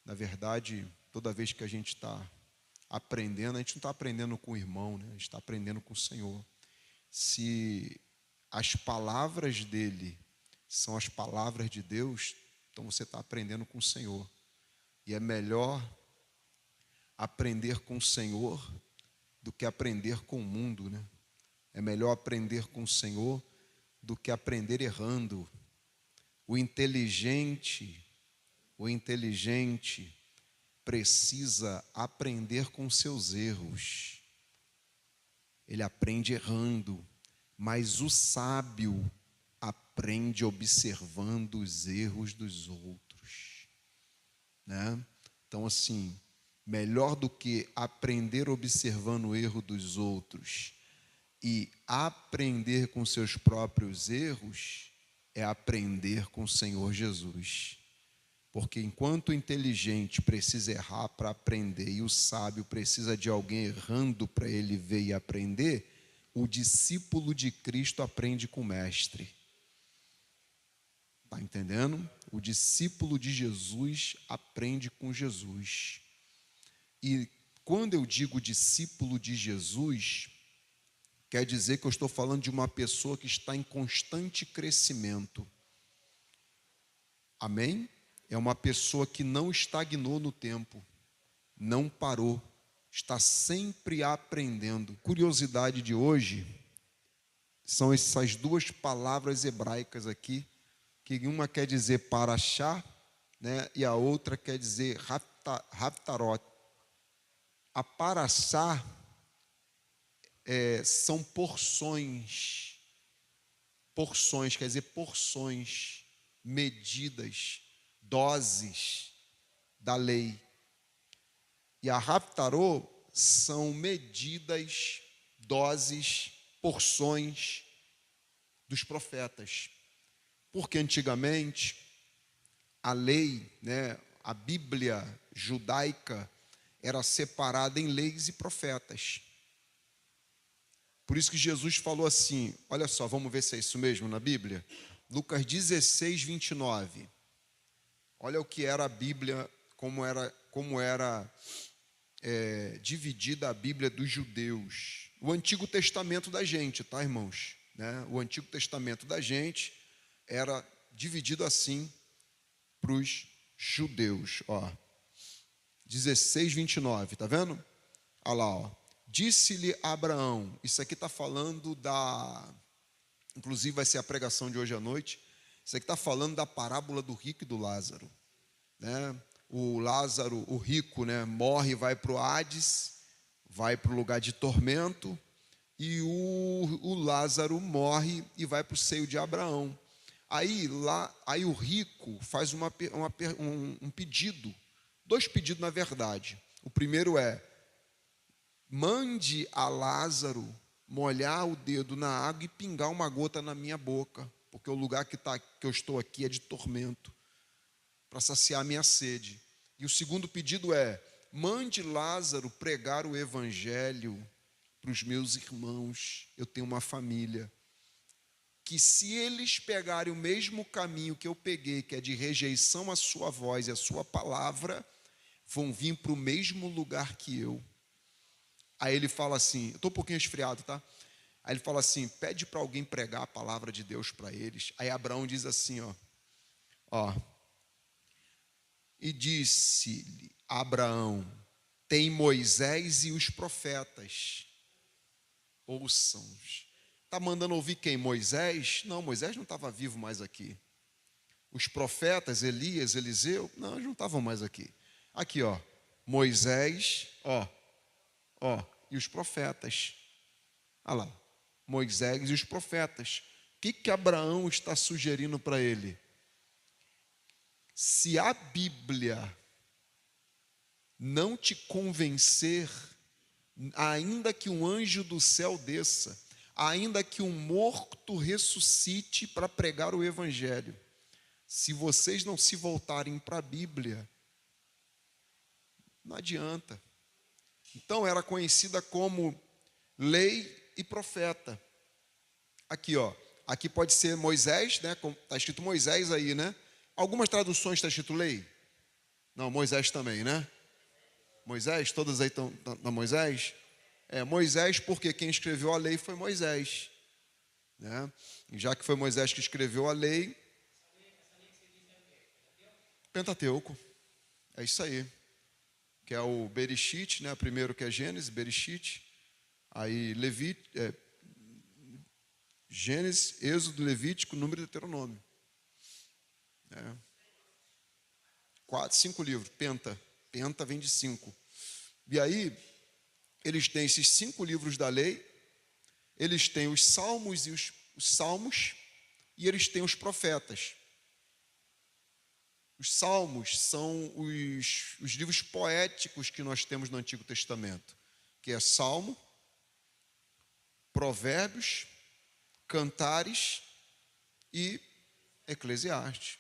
Na verdade, toda vez que a gente está aprendendo, a gente não está aprendendo com o irmão, né? A gente está aprendendo com o Senhor. Se as palavras dele são as palavras de Deus, então você está aprendendo com o Senhor. E é melhor aprender com o Senhor do que aprender com o mundo, né? É melhor aprender com o Senhor do que aprender errando. O inteligente precisa aprender com seus erros. Ele aprende errando, mas o sábio aprende observando os erros dos outros, né? Então, assim, melhor do que aprender observando o erro dos outros e aprender com seus próprios erros, é aprender com o Senhor Jesus. Porque enquanto o inteligente precisa errar para aprender e o sábio precisa de alguém errando para ele ver e aprender, o discípulo de Cristo aprende com o mestre. Está entendendo? O discípulo de Jesus aprende com Jesus. E quando eu digo discípulo de Jesus, quer dizer que eu estou falando de uma pessoa que está em constante crescimento. Amém? É uma pessoa que não estagnou no tempo, não parou, está sempre aprendendo. Curiosidade de hoje são essas duas palavras hebraicas aqui, que uma quer dizer paraxá, né, e a outra quer dizer haftarot. A paraxá são porções, quer dizer porções, medidas, doses da lei. E a haftarot são medidas, doses, porções dos profetas. Porque antigamente a lei, né, a Bíblia judaica era separada em leis e profetas. Por isso que Jesus falou assim, olha só, vamos ver se é isso mesmo na Bíblia. Lucas 16, 29. Olha o que era a Bíblia, como era dividida a Bíblia dos judeus. O Antigo Testamento da gente, tá, irmãos? Né? O Antigo Testamento da gente era dividido assim para os judeus. Ó. 16, 29, tá vendo? Olha lá, ó. Disse-lhe Abraão, isso aqui está falando inclusive vai ser a pregação de hoje à noite, isso aqui está falando da parábola do rico e do Lázaro, né? O Lázaro, o rico, né, morre e vai para o Hades, vai para o lugar de tormento, e o Lázaro morre e vai para o seio de Abraão. Aí o rico faz um pedido, dois pedidos na verdade. O primeiro é: mande a Lázaro molhar o dedo na água e pingar uma gota na minha boca, porque o lugar que eu estou aqui é de tormento, para saciar a minha sede. E o segundo pedido é: mande Lázaro pregar o evangelho para os meus irmãos. Eu tenho uma família que, se eles pegarem o mesmo caminho que eu peguei, que é de rejeição à sua voz e à sua palavra, vão vir para o mesmo lugar que eu. Aí ele fala assim, eu estou um pouquinho resfriado, tá? Aí ele fala assim, pede para alguém pregar a palavra de Deus para eles. Aí Abraão diz assim, ó, e disse-lhe Abraão, tem Moisés e os profetas, ouçam-os. Está mandando ouvir quem? Moisés? Não, Moisés não estava vivo mais aqui. Os profetas, Elias, Eliseu, não, eles não estavam mais aqui. Aqui, ó, Moisés, e os profetas. Olha lá, Moisés e os profetas. O que Abraão está sugerindo para ele? Se a Bíblia não te convencer, ainda que um anjo do céu desça, ainda que um morto ressuscite para pregar o evangelho, se vocês não se voltarem para a Bíblia, não adianta. Então era conhecida como lei e profeta. Aqui, ó, aqui pode ser Moisés, né? Está escrito Moisés aí, né? Algumas traduções está escrito lei. Não, Moisés também, né? Moisés, todas aí estão na Moisés? Moisés, porque quem escreveu a lei foi Moisés, né? E já que foi Moisés que escreveu a lei, Pentateuco, é isso aí. Que é o Bereshit, né? Primeiro que é Gênesis, Bereshit, aí Gênesis, Êxodo, Levítico, Número e Deuteronômio. 5 livros, Penta vem de 5. E aí, eles têm esses 5 livros da lei, eles têm os salmos e os salmos, e eles têm os profetas. Os salmos são os livros poéticos que nós temos no Antigo Testamento, que é Salmo, Provérbios, Cantares e Eclesiastes.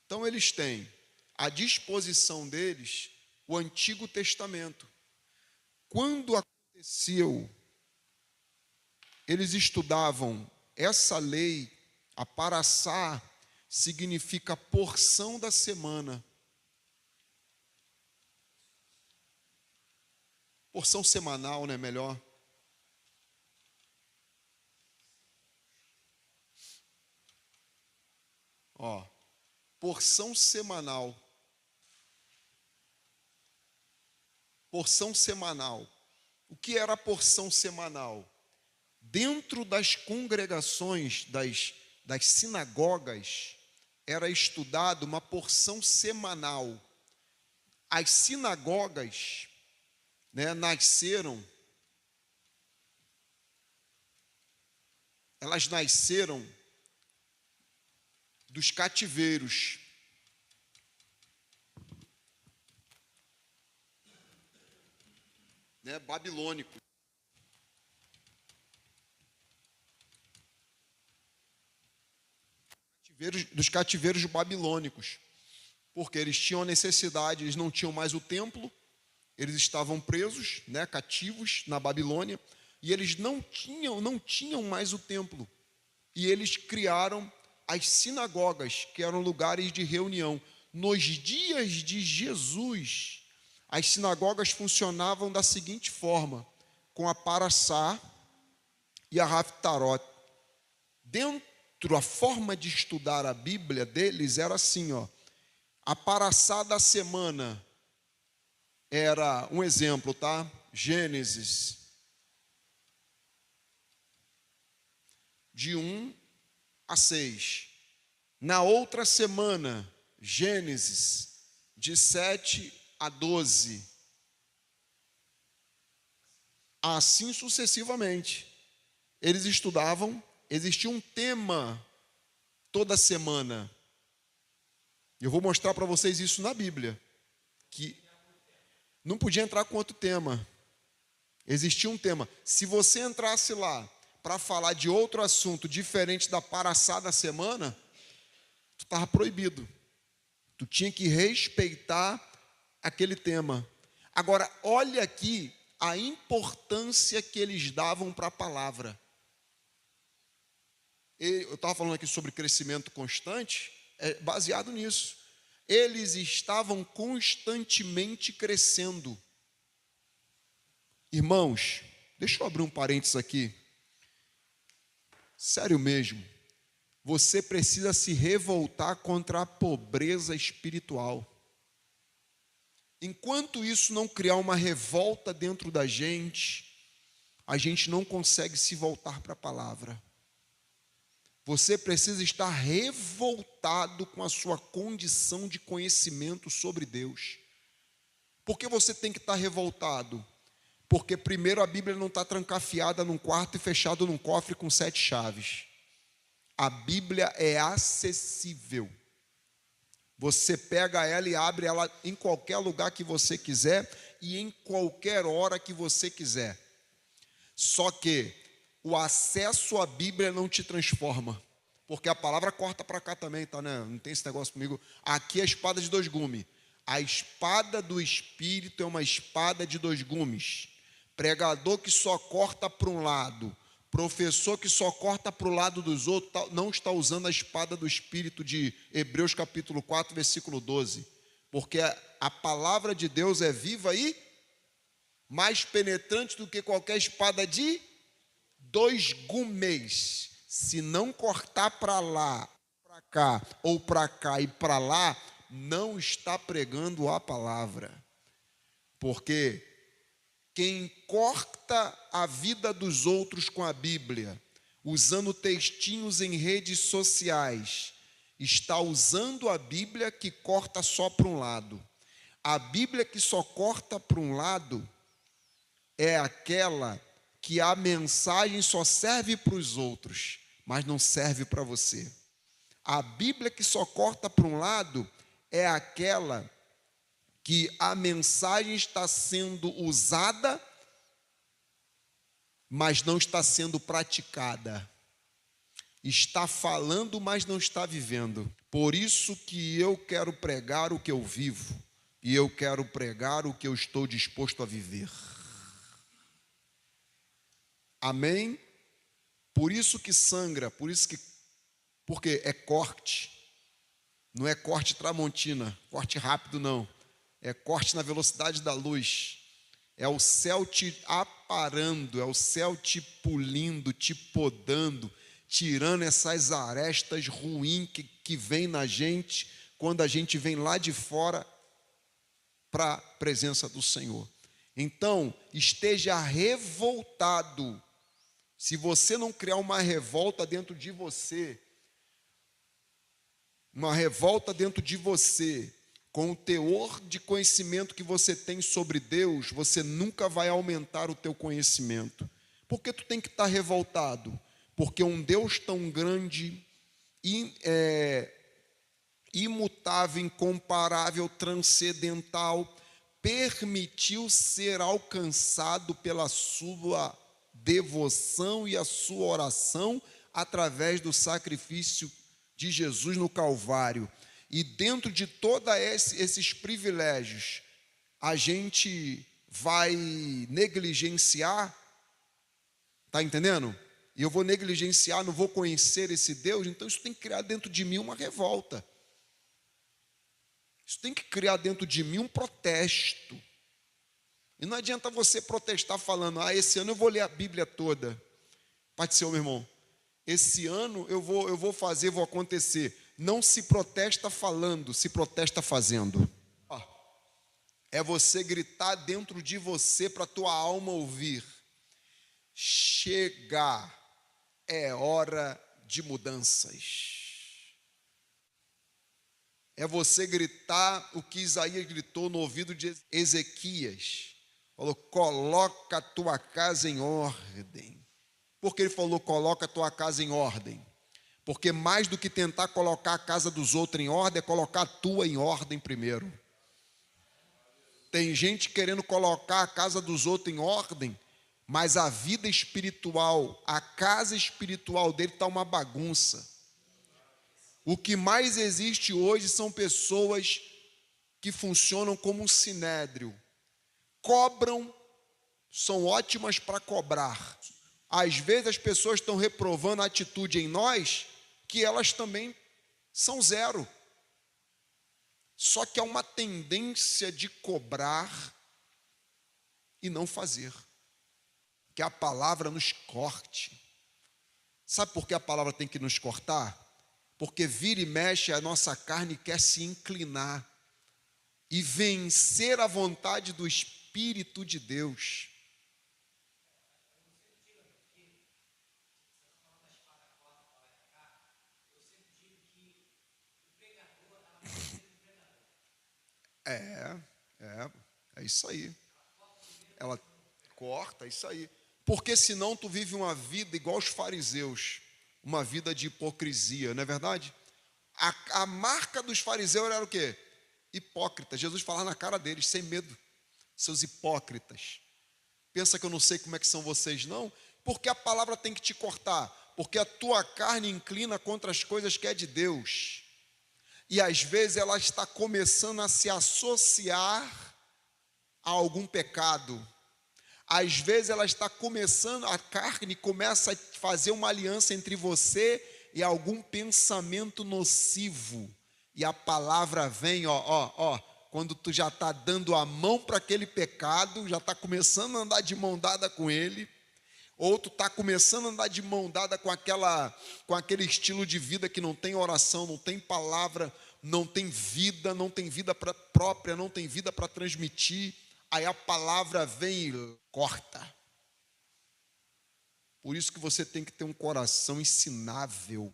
Então, eles têm à disposição deles o Antigo Testamento. Quando aconteceu, eles estudavam essa lei, a parassá significa porção da semana. Porção semanal, né? Melhor. Porção semanal. Porção semanal. O que era a porção semanal? Dentro das congregações, das sinagogas, era estudado uma porção semanal. As sinagogas, né, elas nasceram dos cativeiros. Né, babilônico. Dos cativeiros babilônicos, porque eles tinham a necessidade, eles não tinham mais o templo, eles estavam presos, né, cativos na Babilônia, e eles não tinham mais o templo, e eles criaram as sinagogas, que eram lugares de reunião. Nos dias de Jesus, as sinagogas funcionavam da seguinte forma, com a parassá e a haftarot. A forma de estudar a Bíblia deles era assim, a parassá da semana era um exemplo, tá? Gênesis, de 1 a 6. Na outra semana, Gênesis, de 7 a 12. Assim sucessivamente. Eles estudavam, existia um tema toda semana. Eu vou mostrar para vocês isso na Bíblia, que não podia entrar com outro tema. Existia um tema. Se você entrasse lá para falar de outro assunto diferente da parassá da semana, tu estava proibido. Tu tinha que respeitar aquele tema. Agora, olha aqui a importância que eles davam para a palavra. Eu estava falando aqui sobre crescimento constante, baseado nisso. Eles estavam constantemente crescendo. Irmãos, deixa eu abrir um parênteses aqui. Sério mesmo, você precisa se revoltar contra a pobreza espiritual. Enquanto isso não criar uma revolta dentro da gente, a gente não consegue se voltar para a palavra. Você precisa estar revoltado com a sua condição de conhecimento sobre Deus. Por que você tem que estar revoltado? Porque primeiro a Bíblia não está trancafiada num quarto e fechada num cofre com 7 chaves. A Bíblia é acessível. Você pega ela e abre ela em qualquer lugar que você quiser e em qualquer hora que você quiser. Só que o acesso à Bíblia não te transforma. Porque a palavra corta para cá também, tá, né? Não tem esse negócio comigo. Aqui é a espada de 2 gumes. A espada do Espírito é uma espada de 2 gumes. Pregador que só corta para um lado, professor que só corta para o lado dos outros, não está usando a espada do Espírito de Hebreus capítulo 4, versículo 12. porque a palavra de Deus é viva e mais penetrante do que qualquer espada de 2 gumes. Se não cortar para lá, para cá, ou para cá e para lá, não está pregando a palavra. Porque quem corta a vida dos outros com a Bíblia, usando textinhos em redes sociais, está usando a Bíblia que corta só para um lado. A Bíblia que só corta para um lado é aquela que a mensagem só serve para os outros, mas não serve para você. A Bíblia que só corta para um lado é aquela que a mensagem está sendo usada, mas não está sendo praticada. Está falando, mas não está vivendo. Por isso que eu quero pregar o que eu vivo, e eu quero pregar o que eu estou disposto a viver. Amém? Por isso que sangra, porque é corte. Não é corte tramontina, corte rápido não. É corte na velocidade da luz. É o céu te aparando, é o céu te polindo, te podando, tirando essas arestas ruins que vem na gente, quando a gente vem lá de fora para a presença do Senhor. Então, esteja revoltado. Se você não criar uma revolta dentro de você, com o teor de conhecimento que você tem sobre Deus, você nunca vai aumentar o teu conhecimento. Por que tu tem que estar revoltado? Porque um Deus tão grande, imutável, incomparável, transcendental, permitiu ser alcançado pela sua devoção e a sua oração através do sacrifício de Jesus no Calvário. E dentro de todos esses privilégios, a gente vai negligenciar, está entendendo? E eu vou negligenciar, não vou conhecer esse Deus, então isso tem que criar dentro de mim uma revolta. Isso tem que criar dentro de mim um protesto. E não adianta você protestar falando, esse ano eu vou ler a Bíblia toda. Pai do Senhor, meu irmão, esse ano eu vou fazer, vou acontecer. Não se protesta falando, se protesta fazendo. É você gritar dentro de você para a tua alma ouvir. Chega, é hora de mudanças. É você gritar o que Isaías gritou no ouvido de Ezequias. Falou, coloca a tua casa em ordem. Por que ele falou, coloca a tua casa em ordem? Porque mais do que tentar colocar a casa dos outros em ordem, é colocar a tua em ordem primeiro. Tem gente querendo colocar a casa dos outros em ordem, mas a vida espiritual, a casa espiritual dele está uma bagunça. O que mais existe hoje são pessoas que funcionam como um sinédrio. Cobram, são ótimas para cobrar. Às vezes as pessoas estão reprovando a atitude em nós, que elas também são zero. Só que há uma tendência de cobrar e não fazer. Que a palavra nos corte. Sabe por que a palavra tem que nos cortar? Porque vira e mexe a nossa carne quer se inclinar e vencer a vontade do Espírito de Deus. É isso aí. Ela corta, é isso aí. Porque senão tu vive uma vida igual os fariseus, uma vida de hipocrisia, não é verdade? A marca dos fariseus era o quê? Hipócritas. Jesus falava na cara deles, sem medo. Seus hipócritas. Pensa que eu não sei como é que são vocês, não? Porque a palavra tem que te cortar. Porque a tua carne inclina contra as coisas que é de Deus. E às vezes ela está começando a se associar a algum pecado. Às vezes ela está começando, a carne começa a fazer uma aliança entre você e algum pensamento nocivo. E a palavra vem, quando tu já está dando a mão para aquele pecado, já está começando a andar de mão dada com ele, ou tu está começando a andar de mão dada com aquele estilo de vida que não tem oração, não tem palavra, não tem vida própria, não tem vida para transmitir, aí a palavra vem e corta. Por isso que você tem que ter um coração ensinável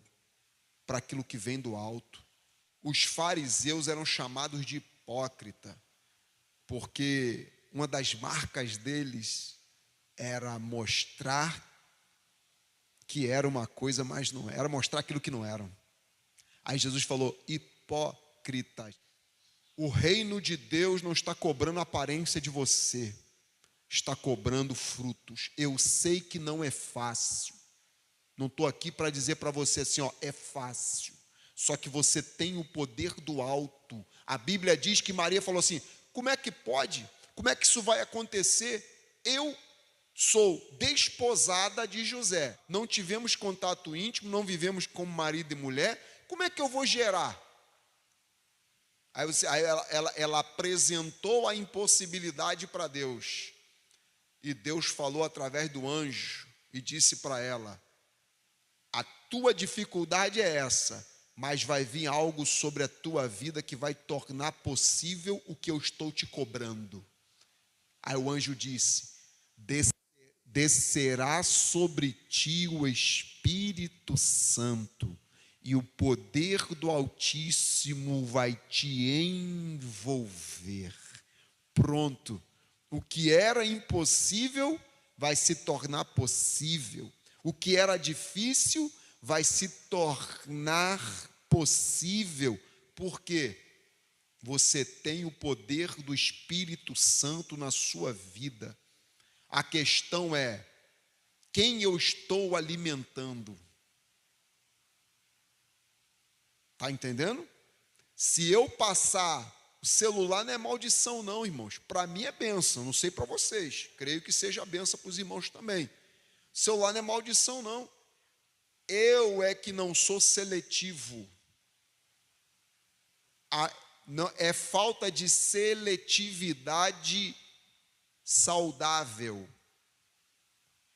para aquilo que vem do alto. Os fariseus eram chamados de hipócrita, porque uma das marcas deles era mostrar que era uma coisa, mas não era, mostrar aquilo que não eram. Aí Jesus falou: hipócritas, o reino de Deus não está cobrando a aparência de você, está cobrando frutos. Eu sei que não é fácil, não estou aqui para dizer para você assim, ó, é fácil, só que você tem o poder do alto. A Bíblia diz que Maria falou assim: como é que pode? Como é que isso vai acontecer? Eu sou desposada de José, não tivemos contato íntimo, não vivemos como marido e mulher, como é que eu vou gerar? Aí ela apresentou a impossibilidade para Deus, e Deus falou através do anjo e disse para ela: a tua dificuldade é essa, mas vai vir algo sobre a tua vida que vai tornar possível o que eu estou te cobrando. Aí o anjo disse: descerá sobre ti o Espírito Santo, e o poder do Altíssimo vai te envolver. Pronto, o que era impossível vai se tornar possível. O que era difícil vai se tornar possível, porque você tem o poder do Espírito Santo na sua vida. A questão é: quem eu estou alimentando? Está entendendo? Se eu passar, o celular não é maldição não, irmãos. Para mim é bênção, não sei para vocês. Creio que seja bênção para os irmãos também. O celular não é maldição não. Eu é que não sou seletivo. É falta de seletividade saudável.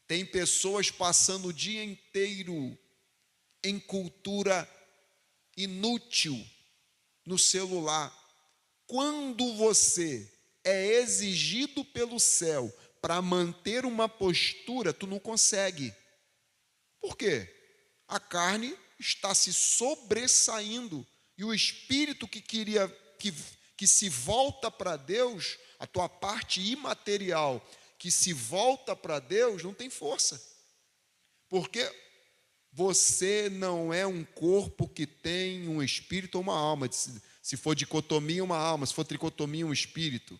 Tem pessoas passando o dia inteiro em cultura inútil no celular. Quando você é exigido pelo céu para manter uma postura, tu não consegue. Por quê? A carne está se sobressaindo, e o espírito que se volta para Deus, a tua parte imaterial que se volta para Deus, não tem força. Porque você não é um corpo que tem um espírito ou uma alma. Se for dicotomia, uma alma. Se for tricotomia, um espírito.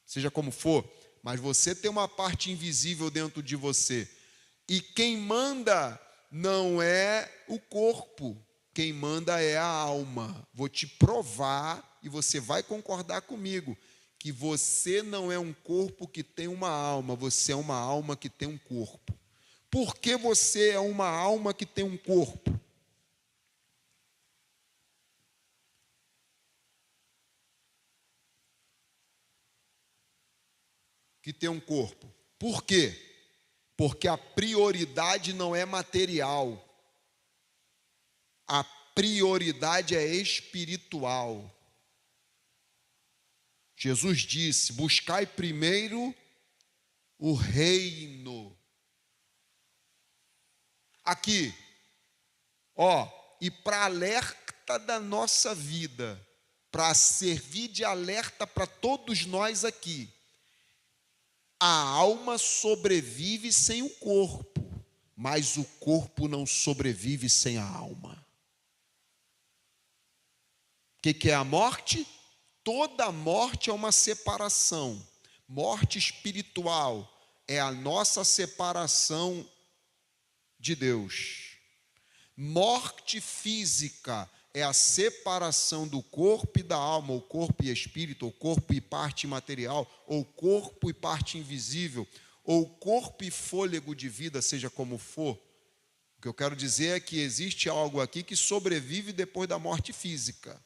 Seja como for. Mas você tem uma parte invisível dentro de você. E quem manda não é o corpo. Quem manda é a alma. Vou te provar, e você vai concordar comigo, que você não é um corpo que tem uma alma. Você é uma alma que tem um corpo. Por que você é uma alma que tem um corpo? Que tem um corpo. Por quê? Porque a prioridade não é material. A prioridade é espiritual. Jesus disse: buscai primeiro o reino. Aqui, e para alerta da nossa vida, para servir de alerta para todos nós aqui, a alma sobrevive sem o corpo, mas o corpo não sobrevive sem a alma. O que é a morte? Toda morte é uma separação. Morte espiritual é a nossa separação de Deus. Morte física é a separação do corpo e da alma, ou corpo e espírito, ou corpo e parte material, ou corpo e parte invisível, ou corpo e fôlego de vida, seja como for. O que eu quero dizer é que existe algo aqui que sobrevive depois da morte física.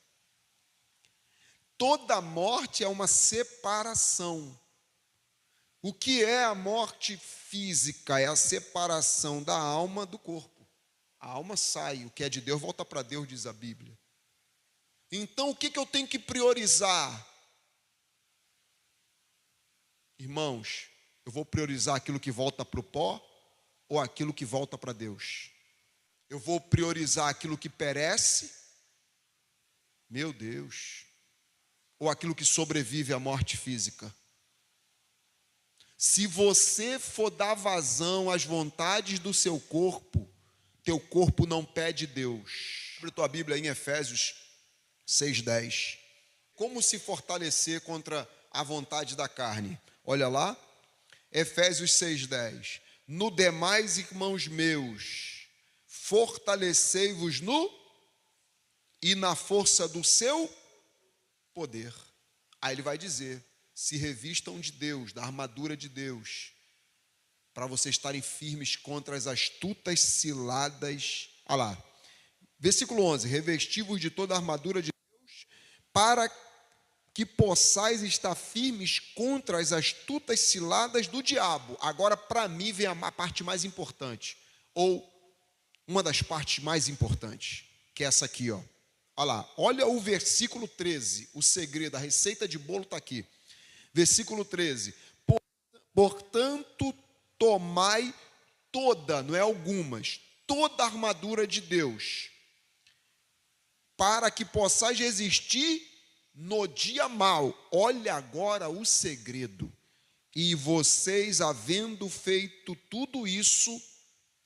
Toda morte é uma separação. O que é a morte física? É a separação da alma do corpo. A alma sai, o que é de Deus volta para Deus, diz a Bíblia. Então, o que eu tenho que priorizar? Irmãos, eu vou priorizar aquilo que volta para o pó ou aquilo que volta para Deus? Eu vou priorizar aquilo que perece, meu Deus, ou aquilo que sobrevive à morte física? Se você for dar vazão às vontades do seu corpo, teu corpo não pede Deus. Abre tua Bíblia em Efésios 6:10. Como se fortalecer contra a vontade da carne? Olha lá, Efésios 6:10. No demais, irmãos meus, fortalecei-vos no e na força do seu poder. Aí ele vai dizer, se revistam de Deus, da armadura de Deus, para vocês estarem firmes contra as astutas ciladas. Olha lá, versículo 11, revesti-vos de toda a armadura de Deus, para que possais estar firmes contra as astutas ciladas do diabo. Agora, para mim, vem a parte mais importante, ou uma das partes mais importantes, que é essa aqui, ó. Olha lá, olha o versículo 13, o segredo, a receita de bolo está aqui. Versículo 13, portanto, tomai toda, não é algumas, toda a armadura de Deus, para que possais resistir no dia mau. Olha agora o segredo. E vocês, havendo feito tudo isso,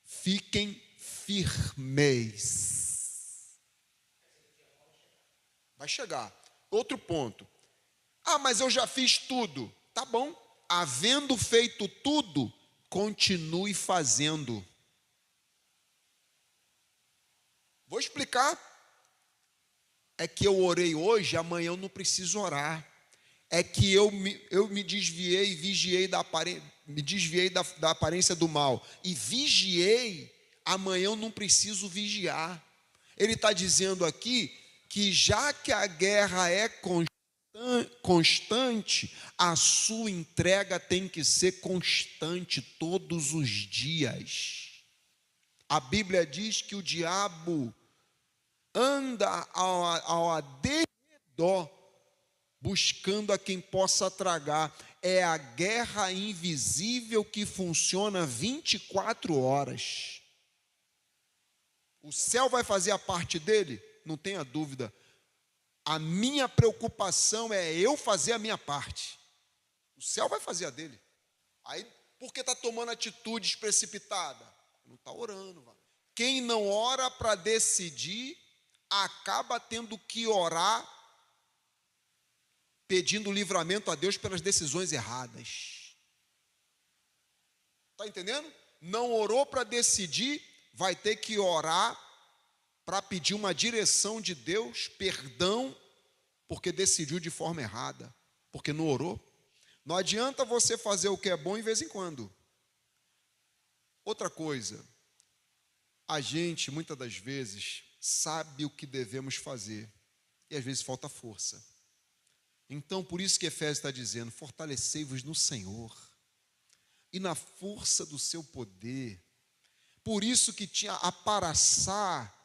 fiquem firmes. Vai chegar. Outro ponto. Ah, mas eu já fiz tudo. Tá bom. Havendo feito tudo, continue fazendo. Vou explicar. É que eu orei hoje, amanhã eu não preciso orar. É que eu me desviei, vigiei me desviei da aparência do mal. E vigiei, amanhã eu não preciso vigiar. Ele está dizendo aqui que já que a guerra é constante, a sua entrega tem que ser constante todos os dias. A Bíblia diz que o diabo anda ao derredor, buscando a quem possa tragar. É a guerra invisível que funciona 24 horas. O céu vai fazer a parte dele? Não tenha dúvida. A minha preocupação é eu fazer a minha parte. O céu vai fazer a dele. Aí, por que está tomando atitudes precipitadas? Não está orando. Mano. Quem não ora para decidir, acaba tendo que orar, pedindo livramento a Deus pelas decisões erradas. Está entendendo? Não orou para decidir, vai ter que orar para pedir uma direção de Deus, perdão, porque decidiu de forma errada, porque não orou. Não adianta você fazer o que é bom de vez em quando. Outra coisa, a gente, muitas das vezes, sabe o que devemos fazer, e às vezes falta força. Então, por isso que Efésios está dizendo, fortalecei-vos no Senhor, e na força do seu poder. Por isso que tinha a Paraçá,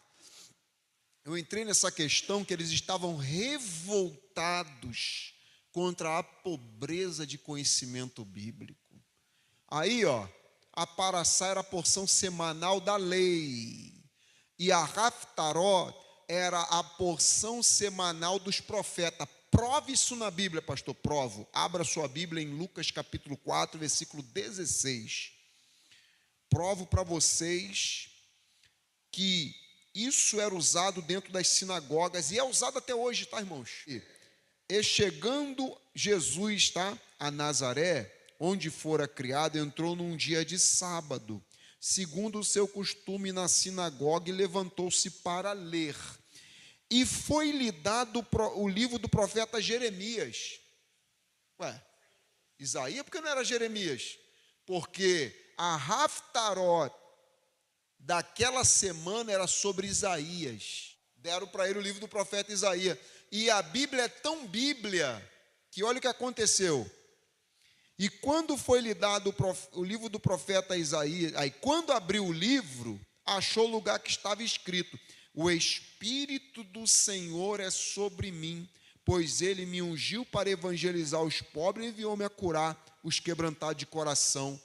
eu entrei nessa questão que eles estavam revoltados contra a pobreza de conhecimento bíblico. Aí, ó, a Paraçá era a porção semanal da lei, e a Haftarot era a porção semanal dos profetas. Prove isso na Bíblia, pastor, provo. Abra sua Bíblia em Lucas capítulo 4, versículo 16. Provo para vocês que isso era usado dentro das sinagogas, e é usado até hoje, tá, irmãos? E chegando Jesus, tá, a Nazaré, onde fora criado, entrou num dia de sábado, segundo o seu costume na sinagoga, e levantou-se para ler. E foi-lhe dado o livro do profeta Jeremias. Ué, Isaías, por que não era Jeremias? Porque a Haftarot daquela semana era sobre Isaías. Deram para ele o livro do profeta Isaías. E a Bíblia é tão Bíblia que olha o que aconteceu. E quando foi lhe dado o livro do profeta Isaías, aí quando abriu o livro, achou o lugar que estava escrito: o Espírito do Senhor é sobre mim, pois ele me ungiu para evangelizar os pobres e enviou-me a curar os quebrantados de coração.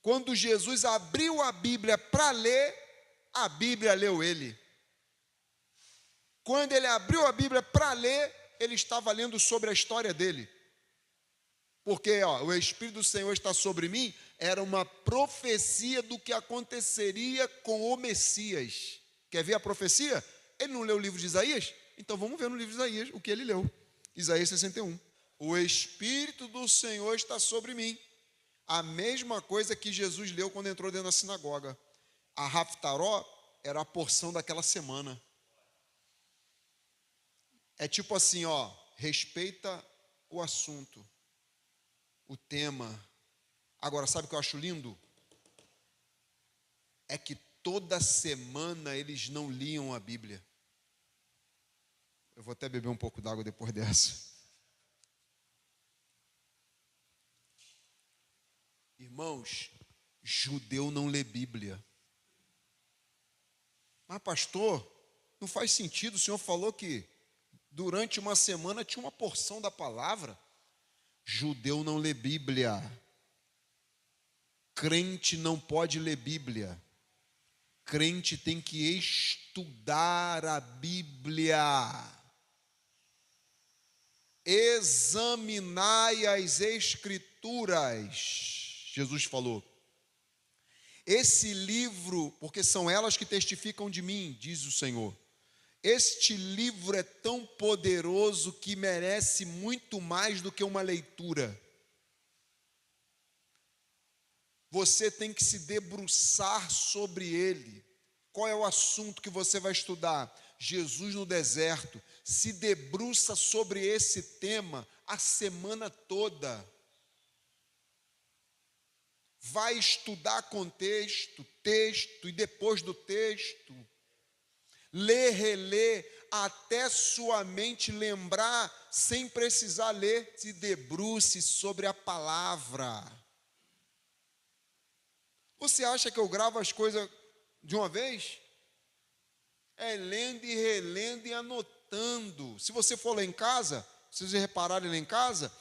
Quando Jesus abriu a Bíblia para ler, a Bíblia leu ele. Quando ele abriu a Bíblia para ler, ele estava lendo sobre a história dele. Porque o Espírito do Senhor está sobre mim, era uma profecia do que aconteceria com o Messias. Quer ver a profecia? Ele não leu o livro de Isaías? Então vamos ver no livro de Isaías o que ele leu. Isaías 61. O Espírito do Senhor está sobre mim. A mesma coisa que Jesus leu quando entrou dentro da sinagoga. A Haftaró era a porção daquela semana. É tipo assim, respeita o assunto, o tema. Agora, sabe o que eu acho lindo? É que toda semana eles não liam a Bíblia. Eu vou até beber um pouco d'água depois dessa. Irmãos, judeu não lê Bíblia. Mas pastor, não faz sentido, o senhor falou que durante uma semana tinha uma porção da palavra. Judeu não lê Bíblia. Crente não pode ler Bíblia. Crente tem que estudar a Bíblia. Examinai as Escrituras. Jesus falou. Esse livro, porque são elas que testificam de mim, diz o Senhor. Este livro é tão poderoso que merece muito mais do que uma leitura. Você tem que se debruçar sobre ele. Qual é o assunto que você vai estudar? Jesus no deserto. Se debruça sobre esse tema a semana toda. Vai estudar contexto, texto e depois do texto. Lê, relê, até sua mente lembrar, sem precisar ler. Se debruce sobre a palavra. Você acha que eu gravo as coisas de uma vez? É lendo e relendo e anotando. Se você for lá em casa, se vocês repararem lá em casa,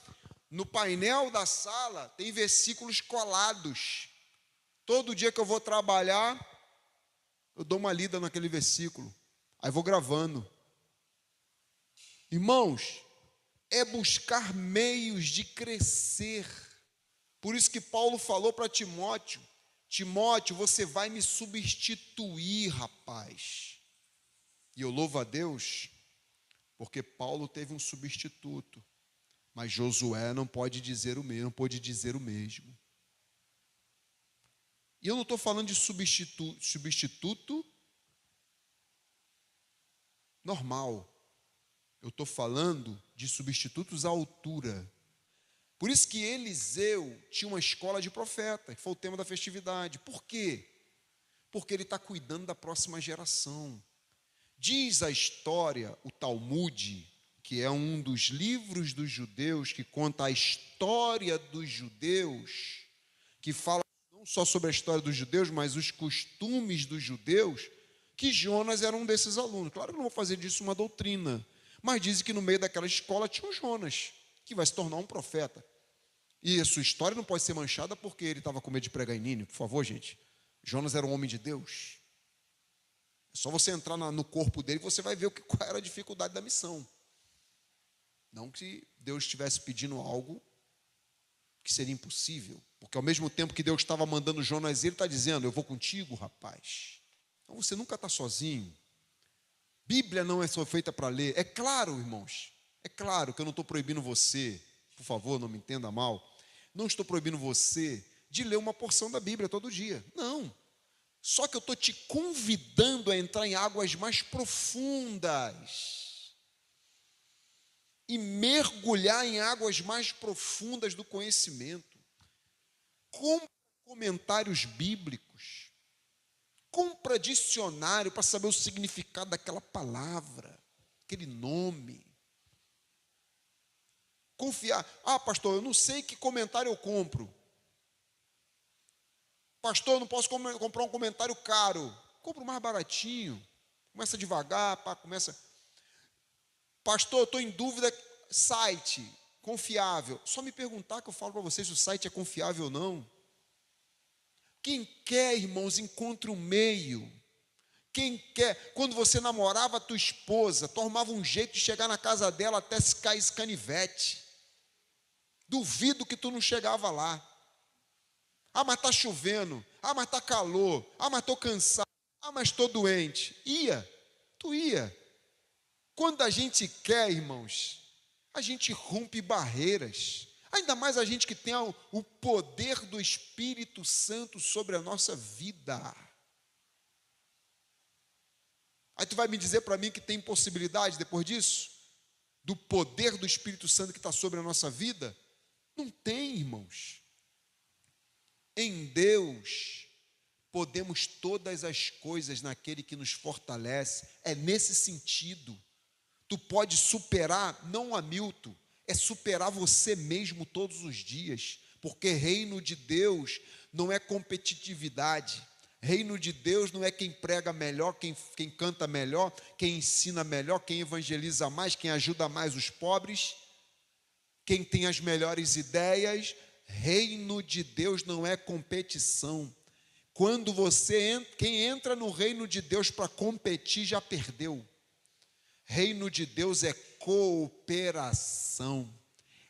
no painel da sala tem versículos colados. Todo dia que eu vou trabalhar, eu dou uma lida naquele versículo. Aí vou gravando. Irmãos, é buscar meios de crescer. Por isso que Paulo falou para Timóteo: Timóteo, você vai me substituir, rapaz. E eu louvo a Deus, porque Paulo teve um substituto. Mas Josué não pode dizer o mesmo, não pôde dizer o mesmo. E eu não estou falando de substituto normal. Eu estou falando de substitutos à altura. Por isso que Eliseu tinha uma escola de profeta, que foi o tema da festividade. Por quê? Porque ele está cuidando da próxima geração. Diz a história, o Talmud, que é um dos livros dos judeus, que conta a história dos judeus, que fala não só sobre a história dos judeus, mas os costumes dos judeus, que Jonas era um desses alunos. Claro que não vou fazer disso uma doutrina, mas dizem que no meio daquela escola tinha um Jonas, que vai se tornar um profeta. E a sua história não pode ser manchada porque ele estava com medo de pregar em Nínive. Por favor, gente. Jonas era um homem de Deus. É só você entrar no corpo dele e você vai ver qual era a dificuldade da missão. Não que Deus estivesse pedindo algo que seria impossível. Porque ao mesmo tempo que Deus estava mandando Jonas, ele está dizendo: eu vou contigo, rapaz. Então você nunca está sozinho. Bíblia não é só feita para ler. É claro, irmãos, é claro que eu não estou proibindo você, por favor, não me entenda mal, não estou proibindo você de ler uma porção da Bíblia todo dia. Não. Só que eu estou te convidando a entrar em águas mais profundas e mergulhar em águas mais profundas do conhecimento. Compra comentários bíblicos. Compra dicionário para saber o significado daquela palavra. aquele nome. Confiar. Ah, pastor, eu não sei que comentário eu compro. Pastor, eu não posso comprar um comentário caro. Compra o mais baratinho. Começa devagar, começa. Pastor, eu estou em dúvida. Site confiável. Só me perguntar que eu falo para vocês se o site é confiável ou não. Quem quer, irmãos, encontre um meio. Quem quer, quando você namorava a tua esposa, tu arrumava um jeito de chegar na casa dela até se cair canivete. Duvido que tu não chegava lá. Ah, mas está chovendo. Ah, mas está calor. Ah, mas estou cansado. Ah, mas estou doente. Tu ia. Quando a gente quer, irmãos, a gente rompe barreiras. Ainda mais a gente que tem o poder do Espírito Santo sobre a nossa vida. Aí tu vai me dizer para mim que tem possibilidade depois disso? Do poder do Espírito Santo que está sobre a nossa vida? Não tem, irmãos. Em Deus podemos todas as coisas naquele que nos fortalece. É nesse sentido. Tu pode superar, não Hamilton, é superar você mesmo todos os dias. Porque reino de Deus não é competitividade. Reino de Deus não é quem prega melhor, quem canta melhor, quem ensina melhor, quem evangeliza mais, quem ajuda mais os pobres, quem tem as melhores ideias. Reino de Deus não é competição. Quando quem entra no reino de Deus para competir já perdeu. Reino de Deus é cooperação,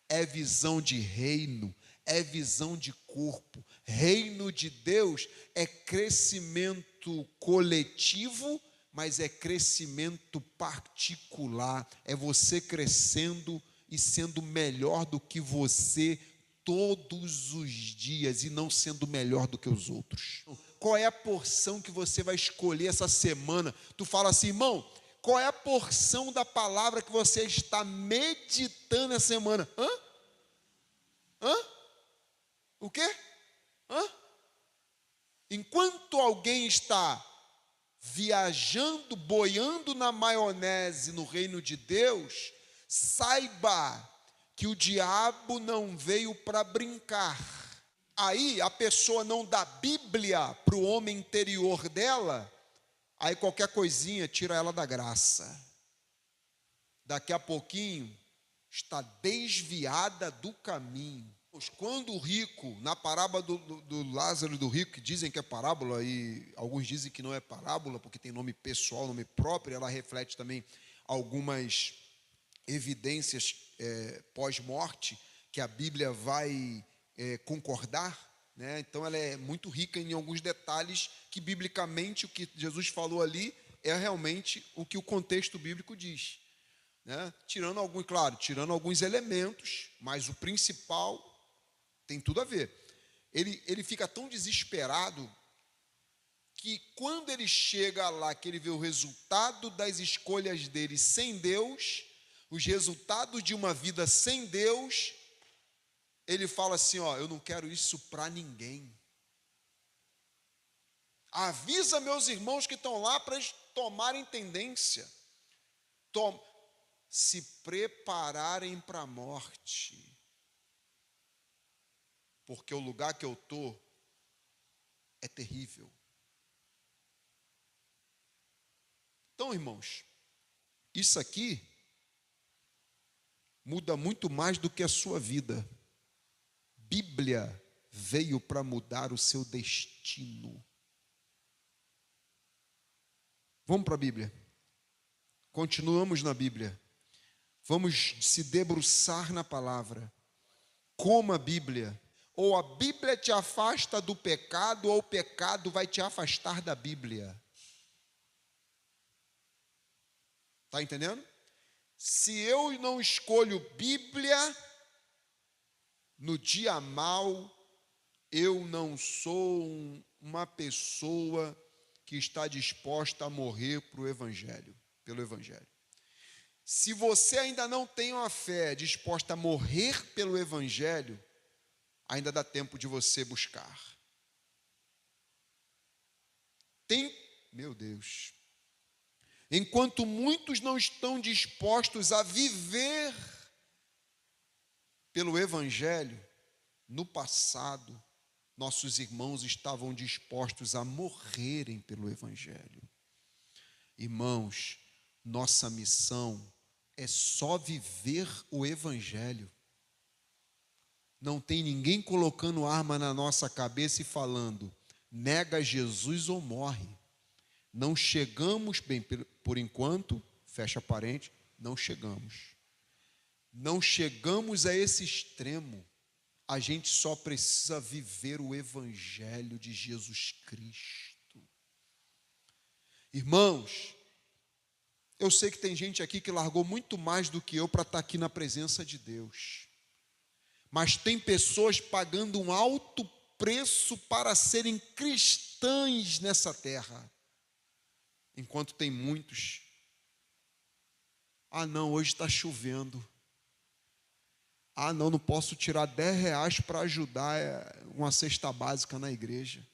é visão de reino, é visão de corpo. Reino de Deus é crescimento coletivo, mas é crescimento particular. É você crescendo e sendo melhor do que você todos os dias e não sendo melhor do que os outros. Qual é a porção que você vai escolher essa semana? Tu fala assim, irmão, qual é a porção da palavra que você está meditando essa semana? O quê? Enquanto alguém está viajando, boiando na maionese no reino de Deus, saiba que o diabo não veio para brincar. Aí a pessoa não dá Bíblia para o homem interior dela, aí qualquer coisinha tira ela da graça. Daqui a pouquinho está desviada do caminho. Quando o rico, na parábola do Lázaro e do rico, que dizem que é parábola, e alguns dizem que não é parábola, porque tem nome pessoal, nome próprio, ela reflete também algumas evidências pós-morte, que a Bíblia vai concordar, né? Então ela é muito rica em alguns detalhes que, biblicamente, o que Jesus falou ali é realmente o que o contexto bíblico diz. Né? Tirando alguns elementos, mas o principal tem tudo a ver. Ele fica tão desesperado que quando ele chega lá, que ele vê o resultado das escolhas dele sem Deus, os resultados de uma vida sem Deus, ele fala assim, eu não quero isso para ninguém. Avisa meus irmãos que estão lá para eles tomarem tendência. Se prepararem para a morte. Porque o lugar que eu estou é terrível. Então, irmãos, isso aqui muda muito mais do que a sua vida. Bíblia veio para mudar o seu destino. Vamos para a Bíblia. Continuamos na Bíblia. Vamos se debruçar na palavra. Como a Bíblia. Ou a Bíblia te afasta do pecado, ou o pecado vai te afastar da Bíblia. Está entendendo? Se eu não escolho Bíblia, no dia mau, eu não sou uma pessoa que está disposta a morrer pelo Evangelho. Se você ainda não tem uma fé disposta a morrer pelo Evangelho, ainda dá tempo de você buscar. Meu Deus. Enquanto muitos não estão dispostos a viver pelo Evangelho, no passado, nossos irmãos estavam dispostos a morrerem pelo Evangelho. Irmãos, nossa missão é só viver o Evangelho. Não tem ninguém colocando arma na nossa cabeça e falando, nega Jesus ou morre. Não chegamos, bem, por enquanto, fecha parente, não chegamos. Não chegamos a esse extremo. A gente só precisa viver o Evangelho de Jesus Cristo. Irmãos, eu sei que tem gente aqui que largou muito mais do que eu para estar aqui na presença de Deus. Mas tem pessoas pagando um alto preço para serem cristãs nessa terra. Enquanto tem muitos, não, hoje está chovendo. Não posso tirar R$10 para ajudar uma cesta básica na igreja.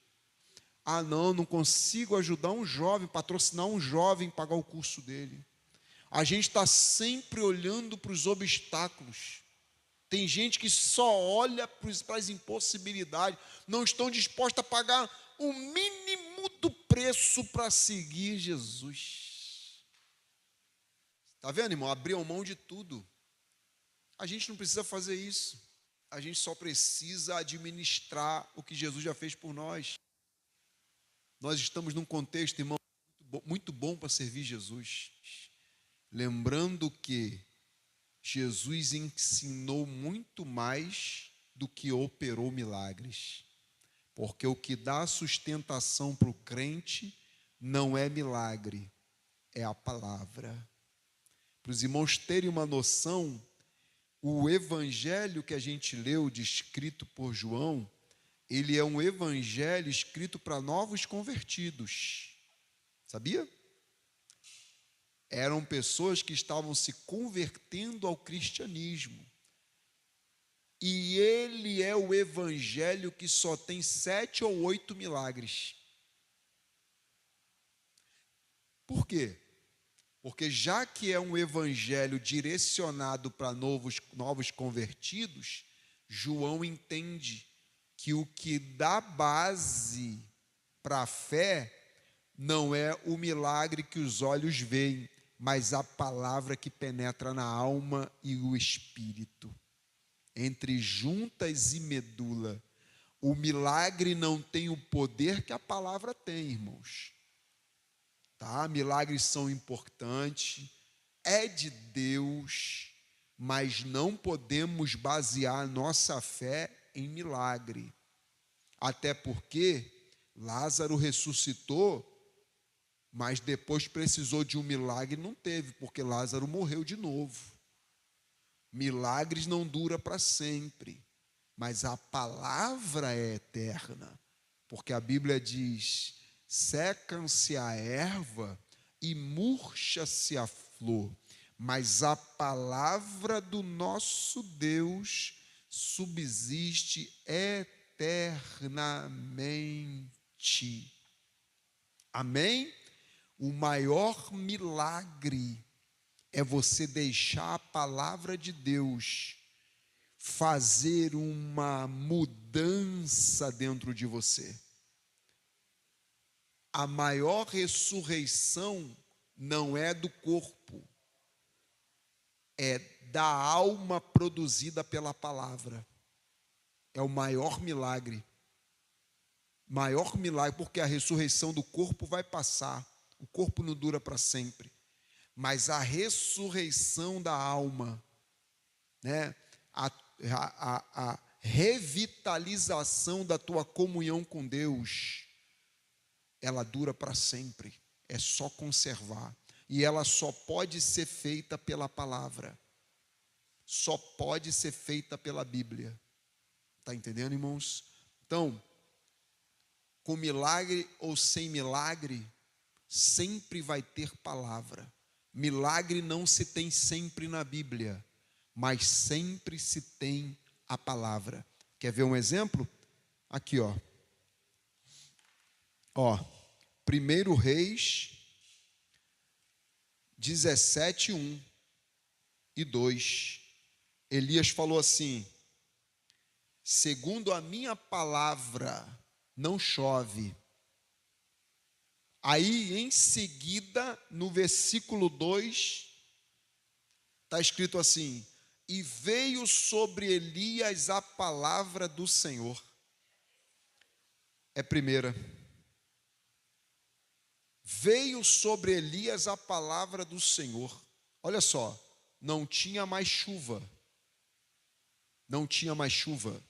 Não consigo ajudar um jovem, patrocinar um jovem, pagar o curso dele. A gente está sempre olhando para os obstáculos. Tem gente que só olha para as impossibilidades, não estão dispostos a pagar o mínimo do preço para seguir Jesus. Está vendo, irmão? Abriu mão de tudo. A gente não precisa fazer isso. A gente só precisa administrar o que Jesus já fez por nós. Nós estamos num contexto, irmão, muito bom para servir Jesus. Lembrando que Jesus ensinou muito mais do que operou milagres. Porque o que dá sustentação para o crente não é milagre, é a palavra. Para os irmãos terem uma noção, o evangelho que a gente leu, descrito por João, ele é um evangelho escrito para novos convertidos. Sabia? Eram pessoas que estavam se convertendo ao cristianismo. E ele é o evangelho que só tem 7 ou 8 milagres. Por quê? Porque já que é um evangelho direcionado para novos convertidos, João entende que o que dá base para a fé não é o milagre que os olhos veem, mas a palavra que penetra na alma e o espírito. Entre juntas e medula. O milagre não tem o poder que a palavra tem, irmãos. Tá? Milagres são importantes, é de Deus, mas não podemos basear nossa fé em milagre. Até porque Lázaro ressuscitou, mas depois precisou de um milagre e não teve, porque Lázaro morreu de novo. Milagres não duram para sempre, mas a palavra é eterna, porque a Bíblia diz, secam-se a erva e murcha-se a flor, mas a palavra do nosso Deus subsiste eternamente. Amém? O maior milagre é você deixar a palavra de Deus fazer uma mudança dentro de você. A maior ressurreição não é do corpo, é da alma produzida pela palavra. É o maior milagre. Maior milagre, porque a ressurreição do corpo vai passar. O corpo não dura para sempre. Mas a ressurreição da alma, né? A revitalização da tua comunhão com Deus, ela dura para sempre. É só conservar. E ela só pode ser feita pela palavra. Só pode ser feita pela Bíblia. Está entendendo, irmãos? Então, com milagre ou sem milagre, sempre vai ter palavra. Milagre não se tem sempre na Bíblia, mas sempre se tem a palavra. Quer ver um exemplo? Aqui, ó. 1 Reis, 17, 1 e 2. Elias falou assim: segundo a minha palavra, não chove. Aí, em seguida, no versículo 2, está escrito assim: e veio sobre Elias a palavra do Senhor. É primeira. Veio sobre Elias a palavra do Senhor. Olha só, não tinha mais chuva. Não tinha mais chuva,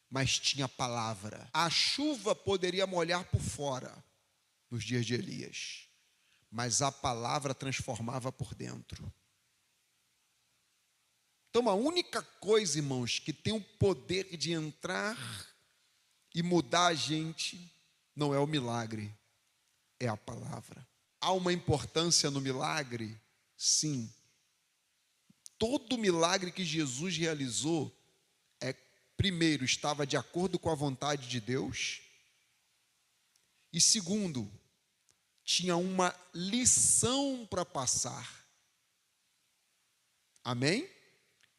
mas tinha palavra. A chuva poderia molhar por fora nos dias de Elias, mas a palavra transformava por dentro. Então, a única coisa, irmãos, que tem o poder de entrar e mudar a gente, não é o milagre, é a palavra. Há uma importância no milagre? Sim. Todo milagre que Jesus realizou, primeiro, estava de acordo com a vontade de Deus, e segundo, tinha uma lição para passar. Amém?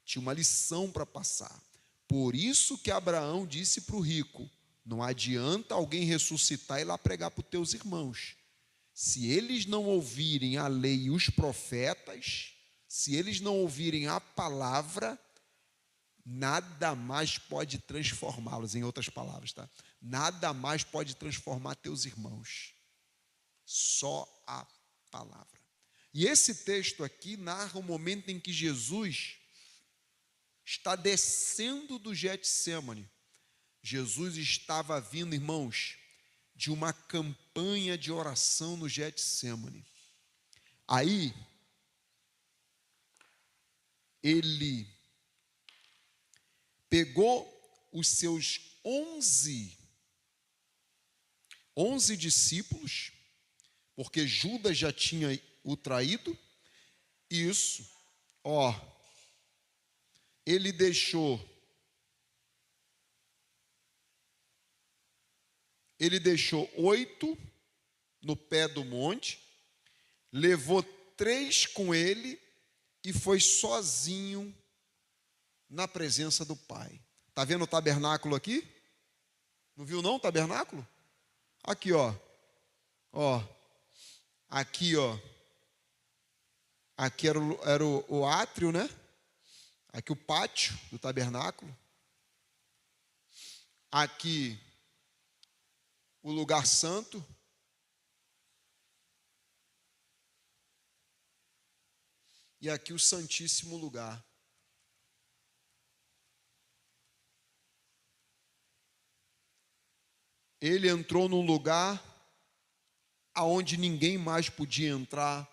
Tinha uma lição para passar. Por isso que Abraão disse para o rico: não adianta alguém ressuscitar e ir lá pregar para os teus irmãos. Se eles não ouvirem a lei e os profetas, se eles não ouvirem a palavra, nada mais pode transformá-los. Em outras palavras, tá? Nada mais pode transformar teus irmãos. Só a palavra. E esse texto aqui narra o momento em que Jesus está descendo do Getsêmani. Jesus estava vindo, irmãos, de uma campanha de oração no Getsêmani. Aí, ele pegou os seus 11 discípulos, porque Judas já tinha o traído. Isso, ele deixou 8 no pé do monte, levou 3 com ele e foi sozinho na presença do Pai. Está vendo o tabernáculo aqui? Não viu não o tabernáculo? Aqui, aqui, aqui era o átrio, né? Aqui o pátio do tabernáculo. Aqui o lugar santo. E aqui o santíssimo lugar. Ele entrou num lugar aonde ninguém mais podia entrar,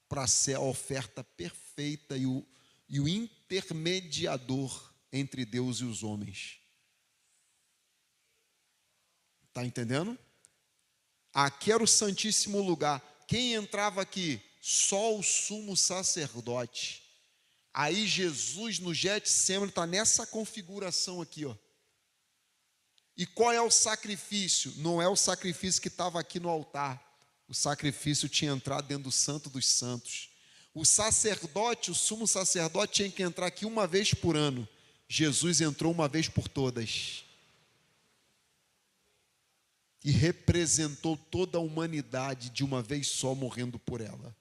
para ser a oferta perfeita e o intermediador entre Deus e os homens. Está entendendo? Aqui era o santíssimo lugar. Quem entrava aqui? Só o sumo sacerdote. Aí Jesus no Getsêmani está nessa configuração aqui, E qual é o sacrifício? Não é o sacrifício que estava aqui no altar. O sacrifício tinha entrado dentro do Santo dos Santos. O sacerdote, o sumo sacerdote, tinha que entrar aqui uma vez por ano. Jesus entrou uma vez por todas. E representou toda a humanidade de uma vez só, morrendo por ela.